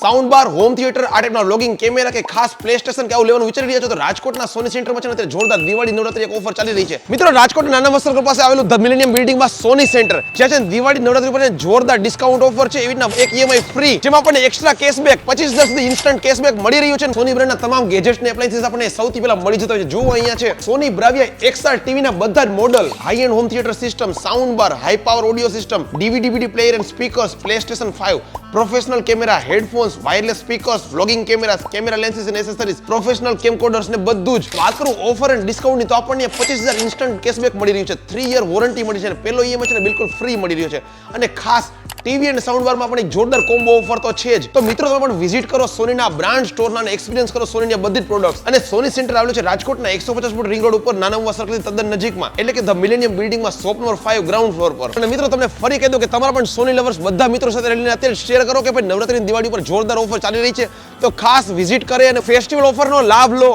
Sound બાર, home theatre, આ ટાઈપના vlogging camera કે ખાસ પ્લે સ્ટેશન કે આવું લેવાનું વિચારી રહ્યા છો તો રાજકોટના સોની સેન્ટરમાં છે ને અત્યારે જોરદાર દિવાળી નવરાત્રી એક ઓફર ચાલી રહી છે. મિત્રો રાજકોટના નાના વસ્ત્રાલ પાસે આવેલું ધ મિલેનિયમ બિલ્ડિંગમાં સોની સેન્ટર, જ્યાં છે ને દિવાળી નવરાત્રી પર જોરદાર ડિસ્કાઉન્ટ ઓફર છે. એવી રીતના એક EMI ફ્રી, જેમાં આપણને એક્સ્ટ્રા કેશબેક 25 સુધી ઇન્સ્ટન્ટ કેશબેક મળી રહ્યું છે. સોની બ્રાન્ડના તમામ ગેજેટ્સ ને એપ્લાયન્સીસ આપણને સૌથી પહેલા મળી જતા હોય છે. જુઓ અહીંયા છે સોની બ્રાવિયા XR ટીવી ના બધા જ model, high end home theatre system, sound bar, high power audio system, DVD player and speakers, PlayStation 5, professional camera, headphones, wireless speakers, vlogging camera, camera lenses and accessories, professional camcorders ને બધું જ. વાત કરું offer and ડિસ્કાઉન્ટની તો આપણને 25,000 instant cashback મળી રહ્યું છે, 3 યર વોરંટી મળી છે અને પહેલો EMI છે ને બિલકુલ ફ્રી મળી રહ્યો છે. અને ખાસ ટીવી અને સાઉન્ડ બારમાં પણ એક જોરદાર કોમ્બો ઓફર તો છે જ. તો મિત્રો તમે પણ વિઝિટ કરો સોનીના બ્રાન્ડ સ્ટોરના અને એક્સપિરિયન્સ કરો સોનીની બધી જ પ્રોડક્ટ્સ. અને સોની સેન્ટર આવેલું છે રાજકોટના 150 ફૂટ રિંગ રોડ ઉપર, નાના ઉવા સર્કલથી તદ્દન નજીકમાં, એટલે કે ધ મિલેનિયમ બિલ્ડિંગમાં શોપ નંબર 5 ગ્રાઉન્ડ ફ્લોર પર. અને મિત્રો તમને ફરી કહી દઉં કે તમારા પણ સોની લવર્સ બધા મિત્રો સાથે રહીને અત્યારે શેર કરો કે ભાઈ નવરાત્રીની દિવાળી ઉપર જોરદાર ઓફર ચાલી રહી છે, તો ખાસ વિઝિટ કરે અને ફેસ્ટિવલ ઓફરનો લાભ લો.